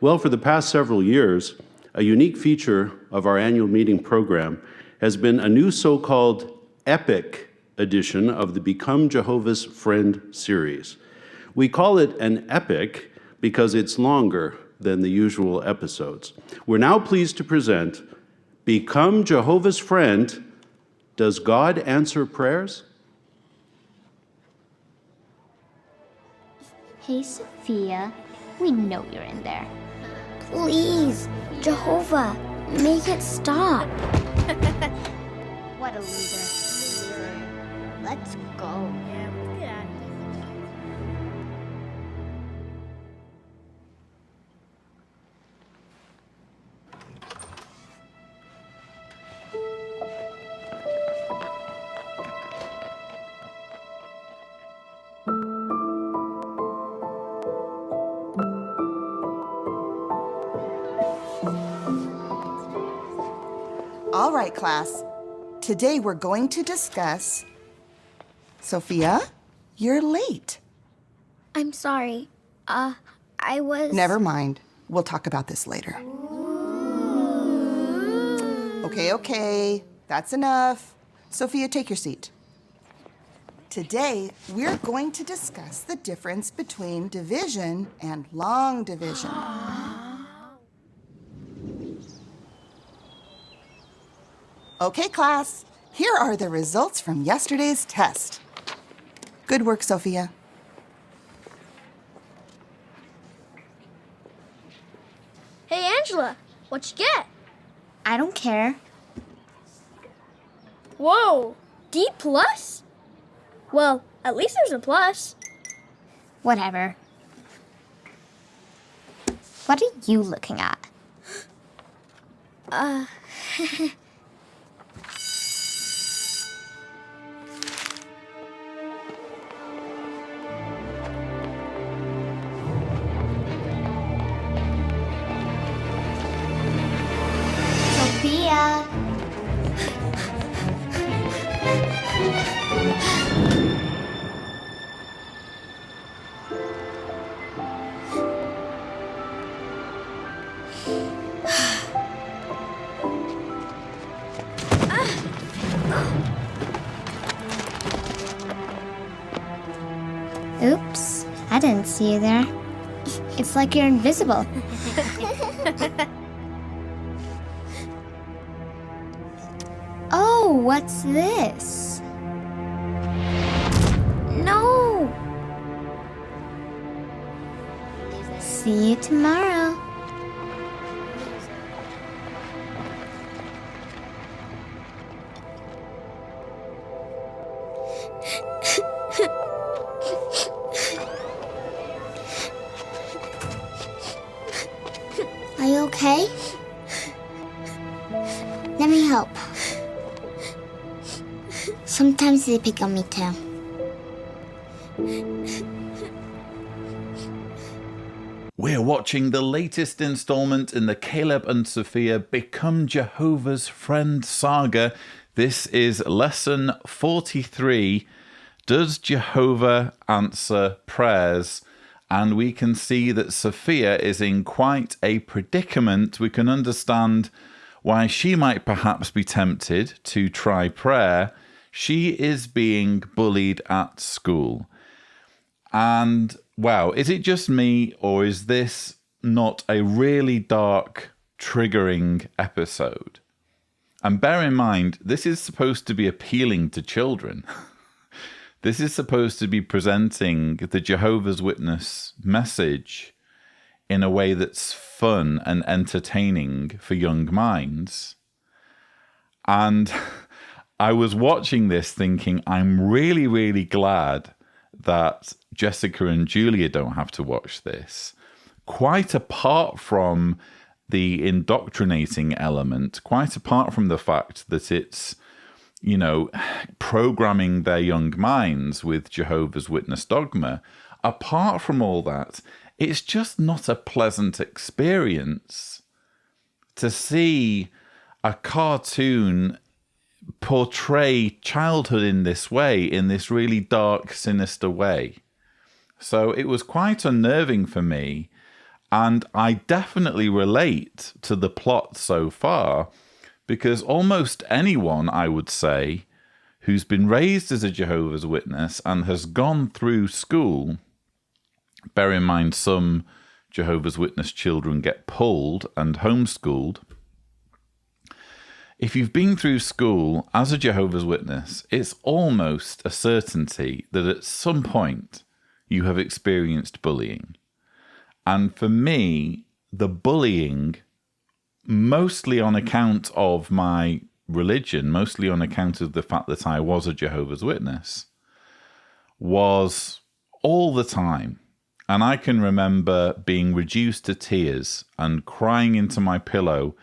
Well, for the past several years, a unique feature of our annual meeting program has been a new so-called epic edition of the Become Jehovah's Friend series. We call it an epic because it's longer than the usual episodes. We're now pleased to present Become Jehovah's Friend, Does God Answer Prayers? Hey, Sophia, we know you're in there. Please, Jehovah, make it stop. What a loser. Let's go. All right, class. Today we're going to discuss... Sophia, you're late. I'm sorry. I was... Never mind. We'll talk about this later. Okay. That's enough. Sophia, take your seat. Today, we're going to discuss the difference between division and long division. Okay, class. Here are the results from yesterday's test. Good work, Sophia. Hey, Angela, what'd you get? I don't care. Whoa, D+? Well, at least there's a plus. Whatever. What are you looking at? Sophia. Oops, I didn't see you there. It's like you're invisible. Oh, what's this? No! See you tomorrow. Are you okay? Let me help. Sometimes they pick on me too. We're watching the latest installment in the Caleb and Sophia Become Jehovah's Friend saga. This is lesson 43. Does Jehovah answer prayers? And we can see that Sophia is in quite a predicament. We can understand why she might perhaps be tempted to try prayer. She is being bullied at school. And wow, is it just me, or is this not a really dark, triggering episode? And bear in mind, this is supposed to be appealing to children. This is supposed to be presenting the Jehovah's Witness message in a way that's fun and entertaining for young minds. And I was watching this thinking, I'm really, really glad that Jessica and Julia don't have to watch this. Quite apart from the indoctrinating element, quite apart from the fact that it's, you know, programming their young minds with Jehovah's Witness dogma, apart from all that, it's just not a pleasant experience to see a cartoon portray childhood in this way, in this really dark, sinister way. So it was quite unnerving for me. And I definitely relate to the plot so far, because almost anyone, I would say, who's been raised as a Jehovah's Witness and has gone through school, bear in mind some Jehovah's Witness children get pulled and homeschooled. If you've been through school as a Jehovah's Witness, it's almost a certainty that at some point you have experienced bullying. And for me, the bullying, mostly on account of my religion, mostly on account of the fact that I was a Jehovah's Witness, was all the time. And I can remember being reduced to tears and crying into my pillow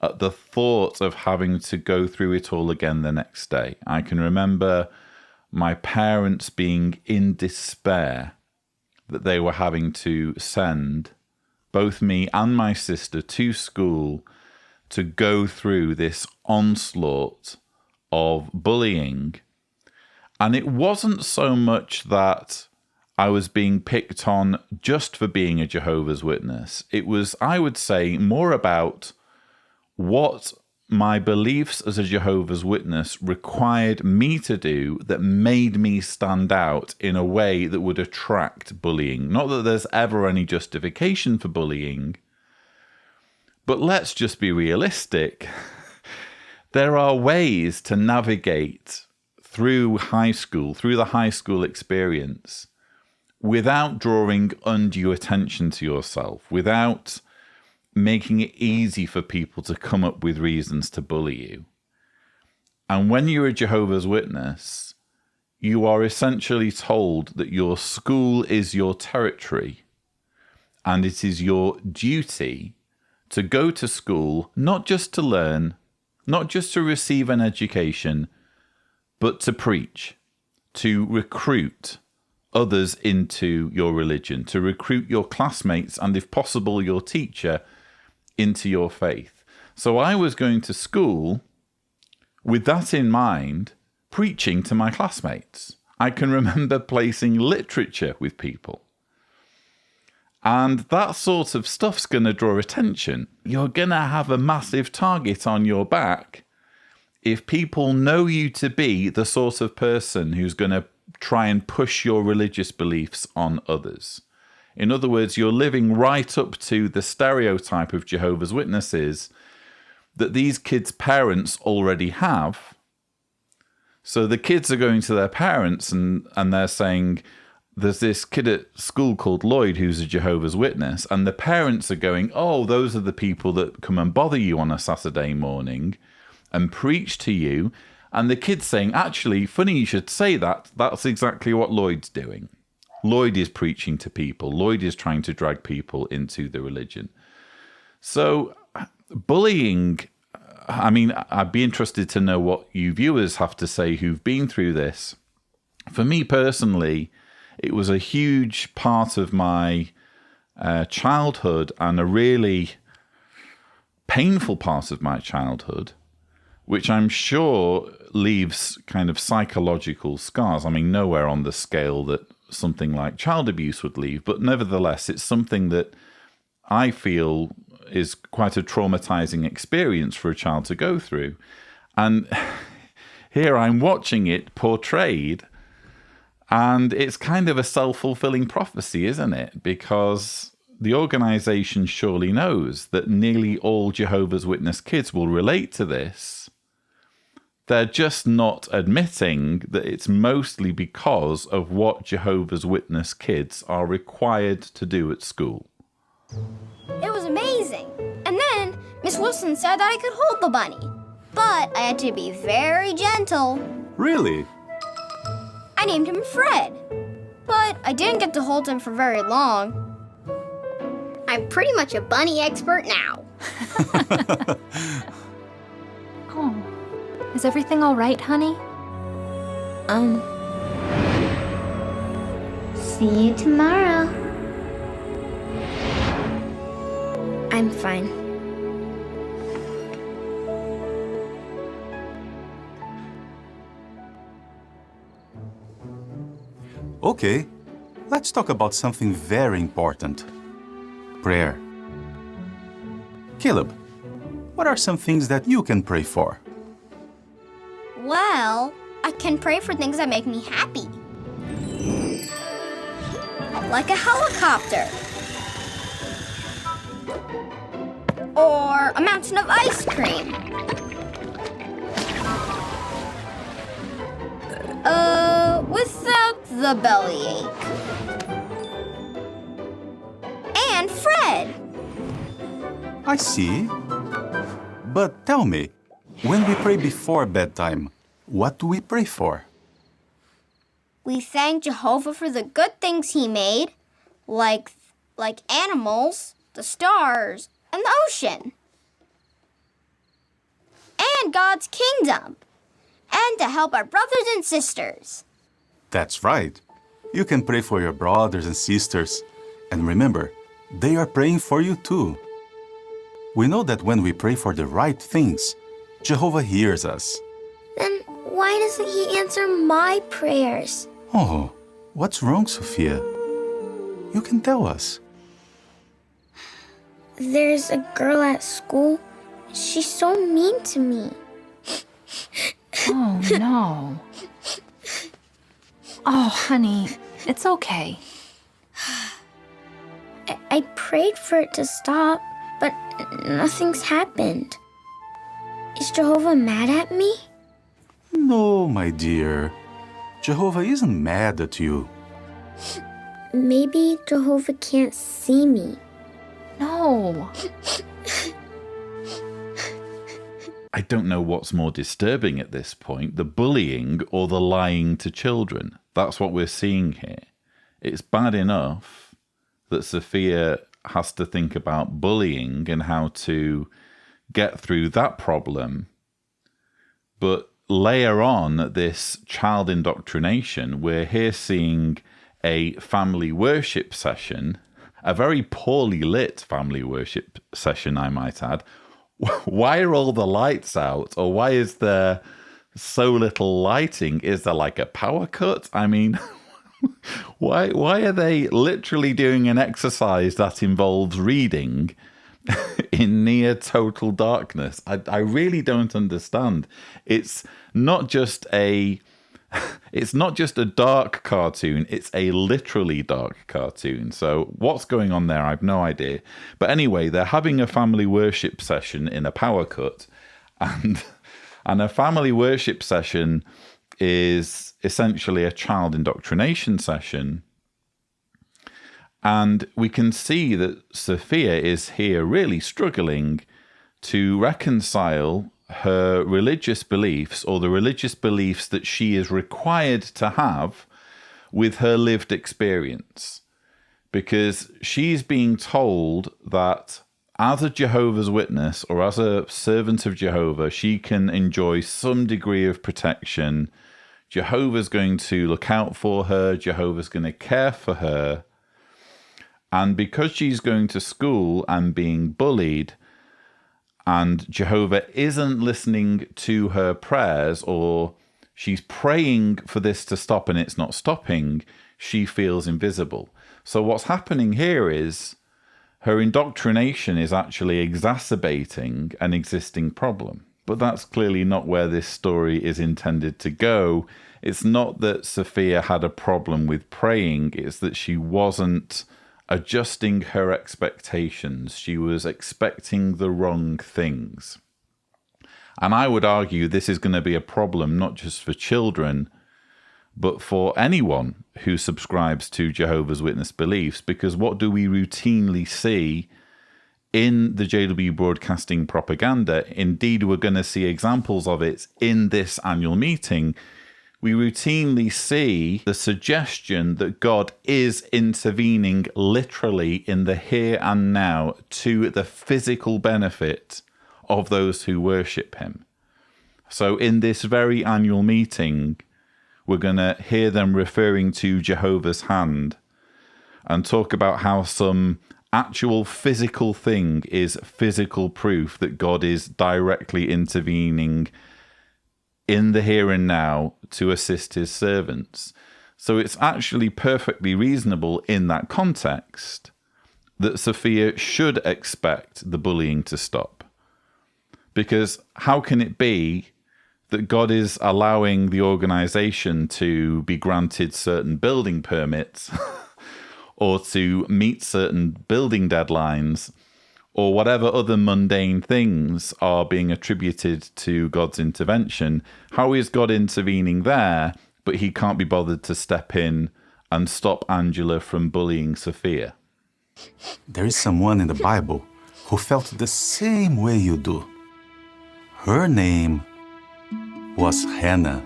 at the thought of having to go through it all again the next day. I can remember my parents being in despair that they were having to send both me and my sister to school to go through this onslaught of bullying. And it wasn't so much that I was being picked on just for being a Jehovah's Witness. It was, I would say, more about what my beliefs as a Jehovah's Witness required me to do that made me stand out in a way that would attract bullying. Not that there's ever any justification for bullying, but let's just be realistic. There are ways to navigate through high school, through the high school experience, without drawing undue attention to yourself, without making it easy for people to come up with reasons to bully you. And when you're a Jehovah's Witness, you are essentially told that your school is your territory, and it is your duty to go to school, not just to learn, not just to receive an education, but to preach, to recruit others into your religion, to recruit your classmates, and if possible, your teacher, into your faith. So I was going to school with that in mind, preaching to my classmates. I can remember placing literature with people. And that sort of stuff's going to draw attention. You're going to have a massive target on your back if people know you to be the sort of person who's going to try and push your religious beliefs on others. In other words, you're living right up to the stereotype of Jehovah's Witnesses that these kids' parents already have. So the kids are going to their parents and they're saying, there's this kid at school called Lloyd who's a Jehovah's Witness, and the parents are going, oh, those are the people that come and bother you on a Saturday morning and preach to you. And the kid's saying, actually, funny you should say that. That's exactly what Lloyd's doing. Lloyd is preaching to people. Lloyd is trying to drag people into the religion. So bullying, I mean, I'd be interested to know what you viewers have to say who've been through this. For me personally, it was a huge part of my childhood and a really painful part of my childhood, which I'm sure leaves kind of psychological scars. I mean, nowhere on the scale that something like child abuse would leave, but nevertheless, it's something that I feel is quite a traumatizing experience for a child to go through. And here I'm watching it portrayed, and it's kind of a self-fulfilling prophecy, isn't it? Because the organization surely knows that nearly all Jehovah's Witness kids will relate to this. They're just not admitting that it's mostly because of what Jehovah's Witness kids are required to do at school. It was amazing. And then Miss Wilson said that I could hold the bunny. But I had to be very gentle. Really? I named him Fred. But I didn't get to hold him for very long. I'm pretty much a bunny expert now. Oh. Is everything all right, honey? See you tomorrow. I'm fine. Okay, let's talk about something very important. prayer. Caleb, what are some things that you can pray for? Well, I can pray for things that make me happy. Like a helicopter. Or a mountain of ice cream. Without the bellyache. And Fred. I see. But tell me, when we pray before bedtime, what do we pray for? We thank Jehovah for the good things he made, like animals, the stars, and the ocean. And God's kingdom. And to help our brothers and sisters. That's right. You can pray for your brothers and sisters. And remember, they are praying for you too. We know that when we pray for the right things, Jehovah hears us. Then why doesn't he answer my prayers? Oh, what's wrong, Sophia? You can tell us. There's a girl at school. She's so mean to me. Oh, no. Oh, honey, it's okay. I prayed for it to stop, but nothing's happened. Is Jehovah mad at me? No, my dear. Jehovah isn't mad at you. Maybe Jehovah can't see me. No. I don't know what's more disturbing at this point, the bullying or the lying to children. That's what we're seeing here. It's bad enough that Sophia has to think about bullying and how to get through that problem. But layer on this child indoctrination, we're here seeing a family worship session, a very poorly lit family worship session, I might add. Why are all the lights out? Or why is there so little lighting? Is there like a power cut? I mean, why are they literally doing an exercise that involves reading in near total darkness? I really don't understand. It's not just a dark cartoon, it's a literally dark cartoon. So what's going on there? I have no idea. But anyway, they're having a family worship session in a power cut, and a family worship session is essentially a child indoctrination session. And we can see that Sophia is here really struggling to reconcile her religious beliefs, or the religious beliefs that she is required to have, with her lived experience. Because she's being told that as a Jehovah's Witness or as a servant of Jehovah, she can enjoy some degree of protection. Jehovah's going to look out for her. Jehovah's going to care for her. And because she's going to school and being bullied, and Jehovah isn't listening to her prayers, or she's praying for this to stop and it's not stopping, she feels invisible. So what's happening here is her indoctrination is actually exacerbating an existing problem. But that's clearly not where this story is intended to go. It's not that Sophia had a problem with praying, it's that she wasn't adjusting her expectations. She was expecting the wrong things. And I would argue this is going to be a problem not just for children, but for anyone who subscribes to Jehovah's Witness beliefs, because what do we routinely see in the JW Broadcasting propaganda? Indeed, we're going to see examples of it in this annual meeting. We routinely see the suggestion that God is intervening literally in the here and now to the physical benefit of those who worship him. So in this very annual meeting, we're going to hear them referring to Jehovah's hand and talk about how some actual physical thing is physical proof that God is directly intervening in the here and now to assist his servants. So it's actually perfectly reasonable in that context that Sophia should expect the bullying to stop. Because how can it be that God is allowing the organization to be granted certain building permits or to meet certain building deadlines or whatever other mundane things are being attributed to God's intervention? How is God intervening there, but he can't be bothered to step in and stop Angela from bullying Sophia? There is someone in the Bible who felt the same way you do. Her name was Hannah.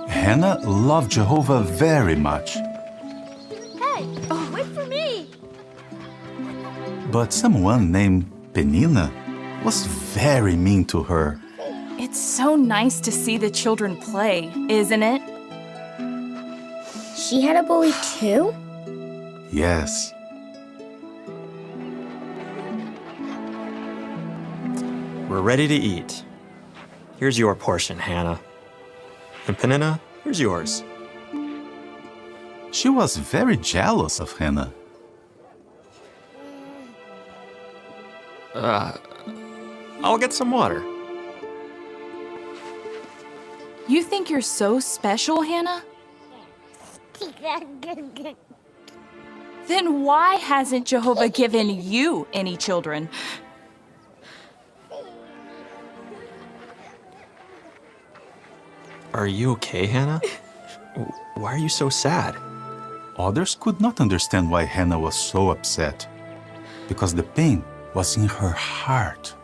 Hannah loved Jehovah very much. Hey, wait for me! But someone named Penina was very mean to her. It's so nice to see the children play, isn't it? She had a bully too? Yes, We're ready to eat. Here's your portion, Hannah. And Penina, here's yours. she was very jealous of Hannah. I'll get some water. You think you're so special, Hannah? Then why hasn't Jehovah given you any children? Are you okay, Hannah? Why are you so sad? Others could not understand why Hannah was so upset, because the pain was in her heart.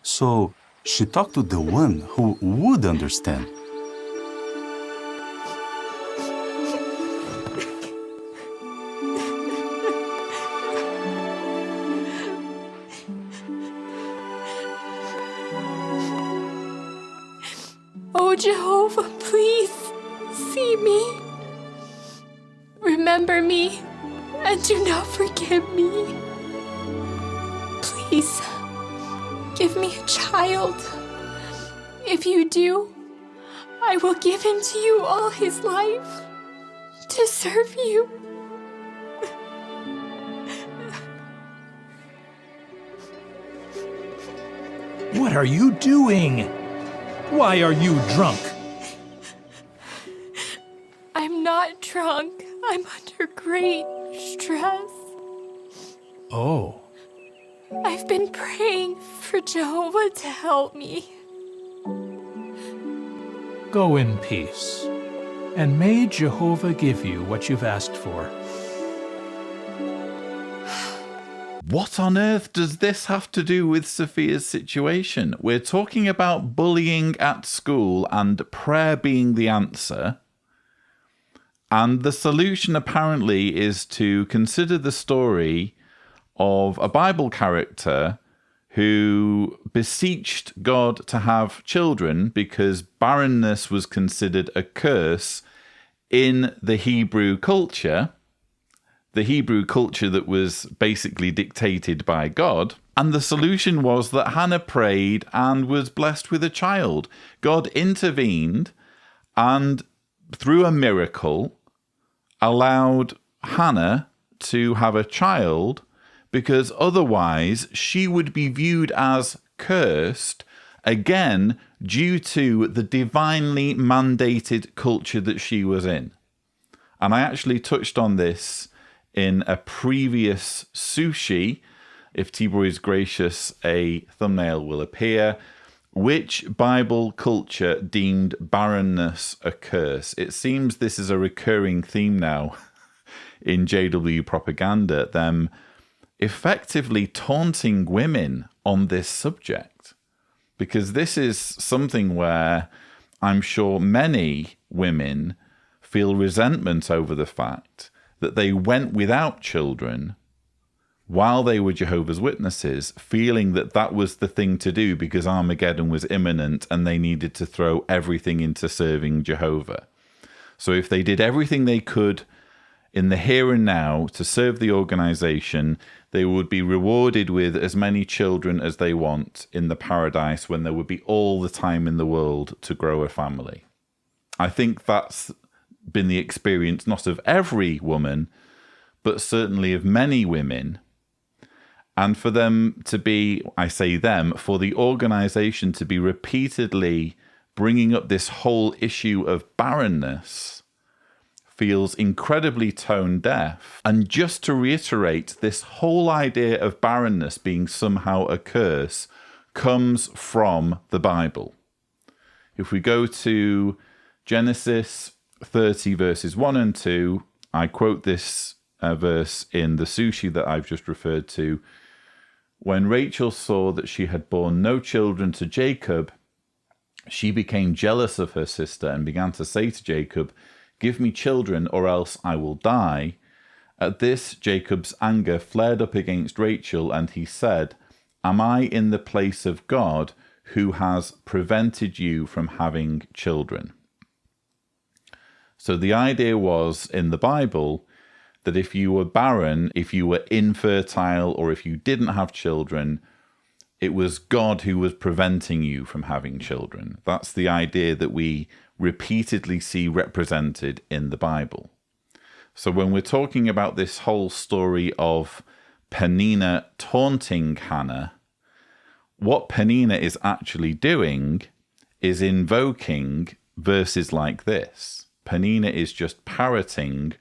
So she talked to the one who would understand. Oh, Jehovah, please see me. Remember me and do not forget me. Please give me a child. If you do, I will give him to you all his life to serve you. What are you doing? Why are you drunk? I'm not drunk. I'm under great stress. Oh, I've been praying for Jehovah to help me. go in peace, and may Jehovah give you what you've asked for. What on earth does this have to do with Sophia's situation? We're talking about bullying at school and prayer being the answer. And the solution apparently is to consider the story of a Bible character who beseeched God to have children because barrenness was considered a curse in the Hebrew culture. The Hebrew culture that was basically dictated by God. And the solution was that Hannah prayed and was blessed with a child. God intervened and, through a miracle, allowed Hannah to have a child because otherwise she would be viewed as cursed, again, due to the divinely mandated culture that she was in. And I actually touched on this in a previous sushi. If Tibor is gracious, a thumbnail will appear. Which Bible culture deemed barrenness a curse? It seems this is a recurring theme now in JW propaganda, them effectively taunting women on this subject. Because this is something where I'm sure many women feel resentment over the fact that they went without children while they were Jehovah's Witnesses, feeling that that was the thing to do because Armageddon was imminent and they needed to throw everything into serving Jehovah. So if they did everything they could in the here and now to serve the organization, they would be rewarded with as many children as they want in the paradise when there would be all the time in the world to grow a family. I think that's been the experience not of every woman, but certainly of many women. And for them to be, I say them, for the organization to be repeatedly bringing up this whole issue of barrenness feels incredibly tone deaf. And just to reiterate, this whole idea of barrenness being somehow a curse comes from the Bible. If we go to Genesis 30 verses 1 and 2, I quote this verse in the sushi that I've just referred to. When Rachel saw that she had borne no children to Jacob, she became jealous of her sister and began to say to Jacob, "Give me children or else I will die." At this, Jacob's anger flared up against Rachel, and he said, "Am I in the place of God who has prevented you from having children?" So the idea was in the Bible that if you were barren, if you were infertile, or if you didn't have children, it was God who was preventing you from having children. That's the idea that we repeatedly see represented in the Bible. So when we're talking about this whole story of Peninnah taunting Hannah, what Peninnah is actually doing is invoking verses like this. Peninnah is just parroting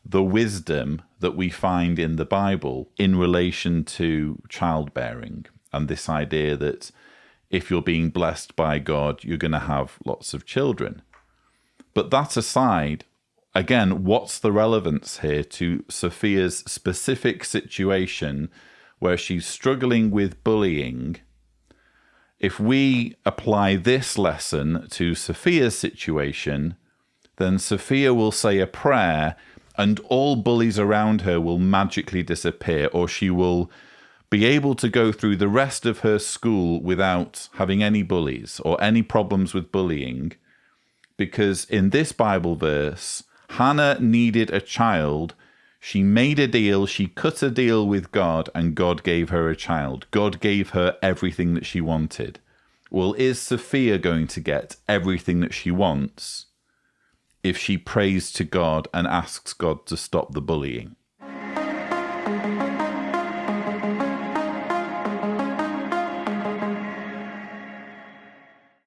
the wisdom that we find in the Bible in relation to childbearing, and this idea that if you're being blessed by God, you're going to have lots of children. But that aside, again, what's the relevance here to Sophia's specific situation where she's struggling with bullying? If we apply this lesson to Sophia's situation, then Sophia will say a prayer and all bullies around her will magically disappear, or she will be able to go through the rest of her school without having any bullies or any problems with bullying. Because in this Bible verse, Hannah needed a child. She made a deal, she cut a deal with God, and God gave her a child. God gave her everything that she wanted. Well, is Sophia going to get everything that she wants if she prays to God and asks God to stop the bullying?